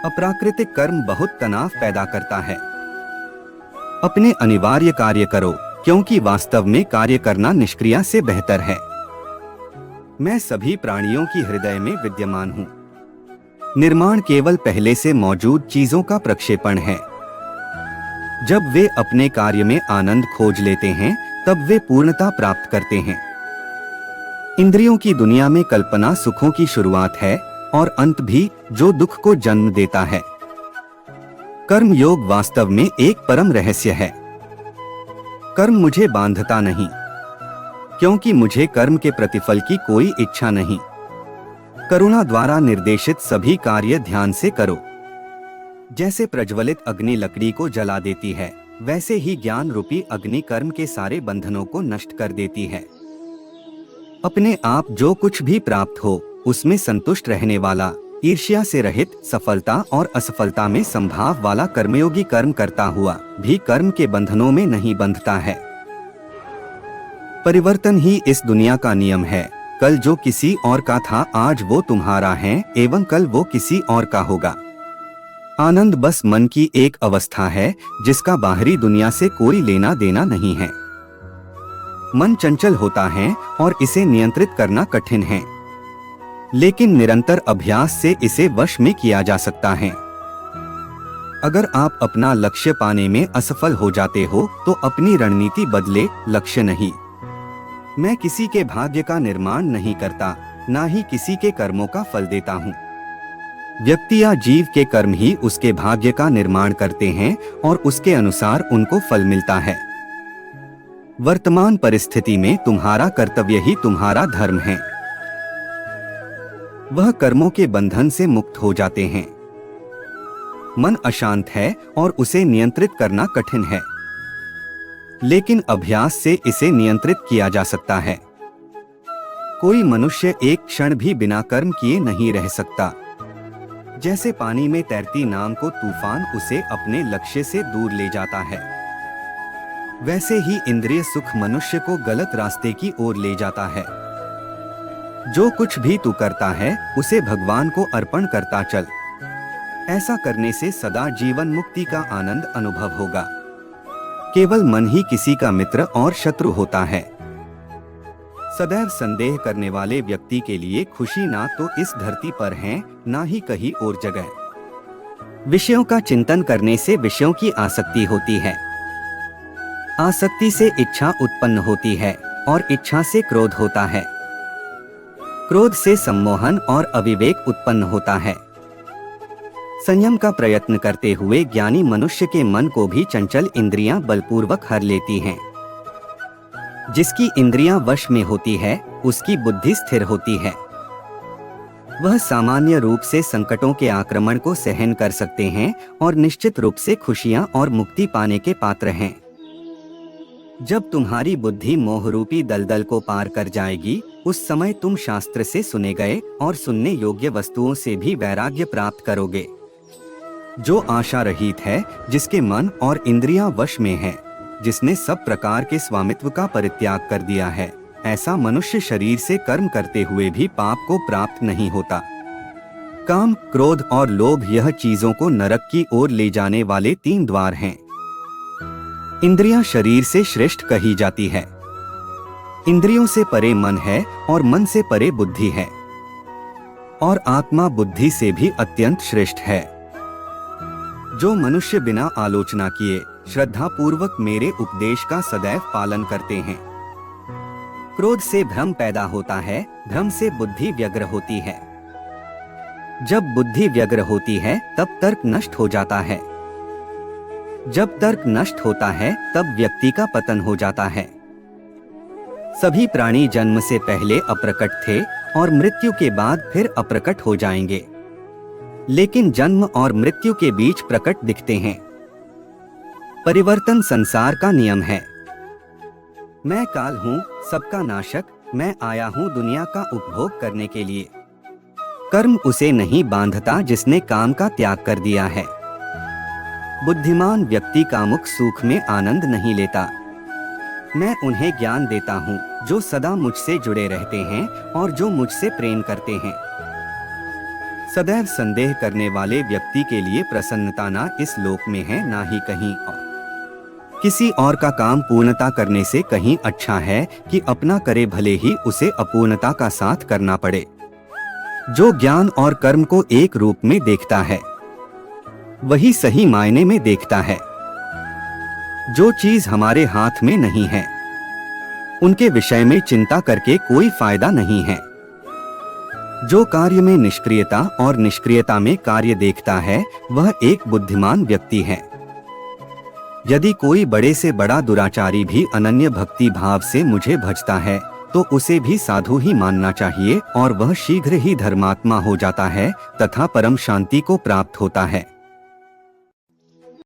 अप्राकृतिक कर्म बहुत तनाव पैदा करता है। अपने अनिवार्य कार्य करो, क्योंकि वास्तव में कार्य करना निष्क्रिय से बेहतर है। मैं सभी प्राणियों की हृदय में विद्यमान हूँ। निर्माण केवल पहले से मौजूद चीजों का प्रक्षेपण है। जब वे अपने कार्य में आनंद खोज लेते हैं, तब वे पूर्णता प्राप्त करते हैं। इंद्रियों की दुनिया में कल्पना सुखों की शुरुआत है और अंत भी, जो दुख को जन्म देता है। कर्म योग वास्तव में एक परम रहस्य है। कर्म मुझे बांधता नहीं, क्योंकि मुझे कर्म के प्रतिफल की कोई इच्छा नहीं। करुणा द्वारा निर्देशित सभी कार्य ध्यान से करो। जैसे प्रज्वलित अग्नि लकड़ी को जला देती है, वैसे ही ज्ञान रूपी अग्नि कर्म के सारे बंधनों को नष्ट कर देती है। अपने आप जो कुछ भी प्राप्त हो, उसमें संतुष्ट रहने वाला, ईर्ष्या से रहित, सफलता और असफलता में संभाव वाला कर्मयोगी कर्म करता हुआ भी कर्म के बंधनों में नहीं बंधता है। परिवर्तन ही इस दुनिया का नियम है। कल जो किसी और का था, आज वो तुम्हारा है एवं कल वो किसी और का होगा। आनंद बस मन की एक अवस्था है, जिसका बाहरी दुनिया से कोई लेना देना नहीं है। मन चंचल होता है और इसे नियंत्रित करना कठिन है, लेकिन निरंतर अभ्यास से इसे वश में किया जा सकता है। अगर आप अपना लक्ष्य पाने में असफल हो जाते हो, तो अपनी रणनीति बदले, लक्ष्य नहीं। मैं किसी के भाग्य का निर्माण नहीं करता, ना ही किसी के कर्मों का फल देता हूँ। व्यक्ति या जीव के कर्म ही उसके भाग्य का निर्माण करते हैं और उसके अनुसार उनको फल मिलता है। वर्तमान परिस्थिति में तुम्हारा कर्तव्य ही तुम्हारा धर्म है। वह कर्मों के बंधन से मुक्त हो जाते हैं। मन अशांत है और उसे नियंत्रित करना कठिन है, लेकिन अभ्यास से इसे नियंत्रित किया जा सकता है। कोई मनुष्य एक क्षण भी बिना कर्म किए नहीं रह सकता। जैसे पानी में तैरती नाव को तूफान उसे अपने लक्ष्य से दूर ले जाता है, वैसे ही इंद्रिय सुख मनुष्य को गलत रास्ते की ओर ले जाता है। जो कुछ भी तू करता है, उसे भगवान को अर्पण करता चल। ऐसा करने से सदा जीवन मुक्ति का आनंद अनुभव होगा। केवल मन ही किसी का मित्र और शत्रु होता है। सदैव संदेह करने वाले व्यक्ति के लिए खुशी ना तो इस धरती पर है, ना ही कहीं और जगह। विषयों का चिंतन करने से विषयों की आसक्ति होती है। आसक्ति से इच्छा उत्पन्न होती है और इच्छा से क्रोध होता है। क्रोध से सम्मोहन और अविवेक उत्पन्न होता है। संयम का प्रयत्न करते हुए ज्ञानी मनुष्य के मन को भी चंचल इंद्रियां बलपूर्वक हर लेती हैं। जिसकी इंद्रियां वश में होती है, उसकी बुद्धि स्थिर होती है। वह सामान्य रूप से संकटों के आक्रमण को सहन कर सकते हैं और निश्चित रूप से खुशियां और मुक्ति पाने के पात्र हैं। जब तुम्हारी बुद्धि मोहरूपी दलदल को पार कर जाएगी, उस समय तुम शास्त्र से सुने गए और सुनने योग्य वस्तुओं से भी वैराग्य प्राप्त करोगे। जो आशा रहित है, जिसके मन और इंद्रियां वश में है, जिसने सब प्रकार के स्वामित्व का परित्याग कर दिया है, ऐसा मनुष्य शरीर से कर्म करते हुए भी पाप को प्राप्त नहीं होता। काम, क्रोध और लोभ यह चीजों को नरक की ओर ले जाने वाले 3 द्वार हैं। इंद्रियां शरीर से श्रेष्ठ कही जाती है। इंद्रियों से परे मन है और मन से परे बुद्धि है, और आत्मा बुद्धि से भी अत्यंत श्रेष्ठ है। जो मनुष्य बिना आलोचना किए श्रद्धा पूर्वक मेरे उपदेश का सदैव पालन करते हैं। क्रोध से भ्रम पैदा होता है, भ्रम से बुद्धि व्यग्र होती है। जब बुद्धि व्यग्र होती है, तब तर्क नष्ट हो जाता है। जब तर्क नष्ट होता है, तब व्यक्ति का पतन हो जाता है। सभी प्राणी जन्म से पहले अप्रकट थे और मृत्यु के बाद फिर अप्रकट हो जाएंगे, लेकिन जन्म और मृत्यु के बीच प्रकट दिखते हैं। परिवर्तन संसार का नियम है। मैं काल हूँ, सबका नाशक, मैं आया हूँ दुनिया का उपभोग करने के लिए। कर्म उसे नहीं बांधता जिसने काम का त्याग कर दिया है। बुद्धिमान व्यक्ति कामुक सुख में आनंद नहीं लेता। मैं उन्हें ज्ञान देता हूँ जो सदा मुझसे जुड़े रहते हैं और जो मुझसे प्रेम करते हैं। सदैव संदेह करने वाले व्यक्ति के लिए प्रसन्नता ना इस लोक में है ना ही कहीं और। किसी और का काम पूर्णता करने से कहीं अच्छा है कि अपना करे, भले ही उसे अपूर्णता का साथ करना पड़े। जो ज्ञान और कर्म को एक रूप में देखता है वही सही मायने में देखता है। जो चीज हमारे हाथ में नहीं है उनके विषय में चिंता करके कोई फायदा नहीं है। जो कार्य में निष्क्रियता और निष्क्रियता में कार्य देखता है वह एक बुद्धिमान व्यक्ति है। यदि कोई बड़े से बड़ा दुराचारी भी अनन्य भक्ति भाव से मुझे भजता है तो उसे भी साधु ही मानना चाहिए और वह शीघ्र ही धर्मात्मा हो जाता है तथा परम शांति को प्राप्त होता है।